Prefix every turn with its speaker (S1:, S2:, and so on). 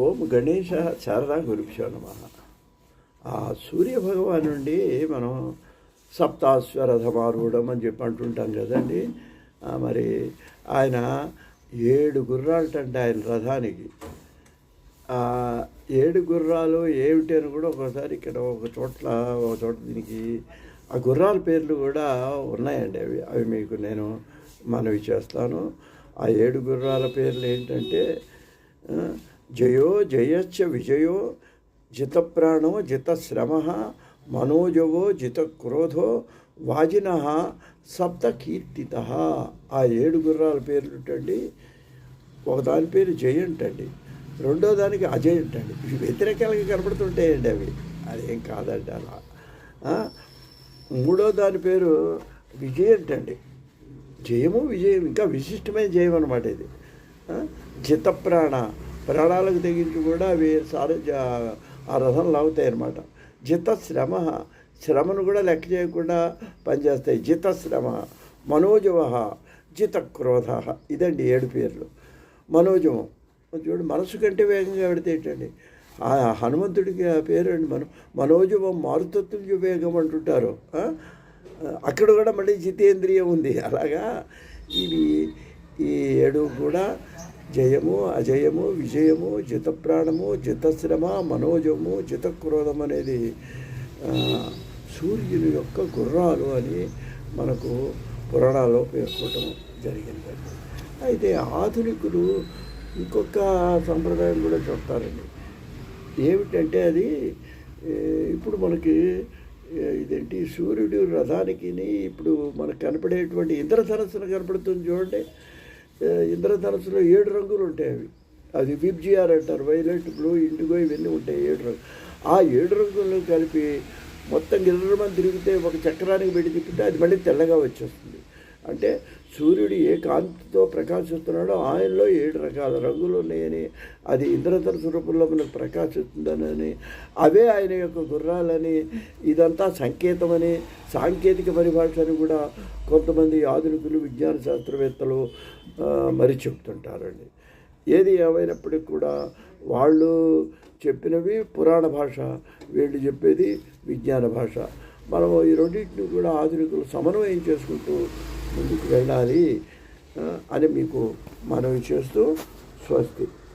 S1: ఓం గణేశ శారదా గురుభ్యో నమః. ఆ సూర్యభగవాన్ నుండి మనం సప్తాశ్వరథమారూఢం అని చెప్పి అంటుంటాం కదండి. మరి ఆయన 7 గుర్రాలటండి ఆయన రథానికి. 7 గుర్రాలు ఏమిటి అని కూడా ఒకసారి ఇక్కడ ఒక చోట దీనికి ఆ గుర్రాల పేర్లు కూడా ఉన్నాయండి. అవి మీకు నేను మనవి చేస్తాను. ఆ 7 గుర్రాల పేర్లు ఏంటంటే జయో జయశ్చ విజయో జితప్రాణో జితశ్రమ మనోజవో జితక్రోధో వాజిన సప్తకీర్తిత. ఆ 7 గుర్రాల పేర్లు అండి. ఒకదాని పేరు జయ అంటండి, రెండో దానికి అజయ్ అంటండి. ఇవి వ్యతిరేకాలుగా కనబడుతుంటాయండి. అదేం కాదండి అలా. మూడో దాని పేరు విజయ్ అంటండి. జయము విజయం, ఇంకా విశిష్టమైన జయం అన్నమాట ఇది. జితప్రాణ, ప్రాణాలకు తెగించి కూడా అవి ఆ రథం లాగుతాయి అన్నమాట. జితశ్రమ, శ్రమను కూడా లెక్క చేయకుండా పనిచేస్తాయి. జితశ్రమ. మనోజవ, జితక్రోధ. ఇదండి 7 పేర్లు. మనోజవం చూడు, మనసు కంటే వేగంగా పెడితే ఏంటండి ఆ హనుమంతుడికి ఆ పేరు అండి. మనోజవం మారుతత్తుల్య వేగం అంటుంటారు. అక్కడ కూడా మళ్ళీ జితేంద్రియం ఉంది. అలాగా ఇవి ఈ 7 కూడా జయము, అజయము, విజయము, జితప్రాణము, జితశ్రమ, మనోజము, జితక్రోధం అనేది సూర్యుని యొక్క గుర్రాలు అని మనకు పురాణాల్లో పేర్కొనడం జరిగిందండి. అయితే ఆధునికులు ఇంకొక సంప్రదాయం కూడా చెప్తారండి. ఏమిటంటే అది ఇప్పుడు మనకి ఇదేంటి సూర్యుడు రథానికి ఇప్పుడు మనకు కనపడేటువంటి ఇంద్రధనస్సును కనపడుతుంది చూడండి. ఇంద్రధనస్సులో 7 రంగులు ఉంటాయి. అది విబ్జిఆర్ అంటారు. వైలెట్, బ్లూ, ఇండిగో ఇవన్నీ ఉంటాయి 7 రంగులు. ఆ 7 రంగులను కలిపి మొత్తం గిర్రమని తిరిగితే ఒక చక్రానికి పెట్టి తిప్పితే అది మళ్ళీ తెల్లగా వచ్చేస్తుంది. అంటే సూర్యుడు ఏ కాంతితో ప్రకాశిస్తున్నాడో ఆయనలో 7 రకాల రంగులు ఉన్నాయని, అది ఇంద్రధనుసు రూపంలో మనకు ప్రకాశిస్తుందని, అవే ఆయన యొక్క గుర్రాలని, ఇదంతా సంకేతమని, సాంకేతిక పరిభాష అని కూడా కొంతమంది ఆధునికులు, విజ్ఞాన శాస్త్రవేత్తలు మరి చెప్తుంటారండి. ఏది ఏమైనప్పటికీ కూడా వాళ్ళు చెప్పినవి పురాణ భాష, వీళ్ళు చెప్పేది విజ్ఞాన భాష. మనం ఈ రెండింటిని కూడా ఆధునికులు సమన్వయం చేసుకుంటూ ముందుకు వెళ్ళాలి అని మీకు మనవి చేస్తూ స్వస్తి.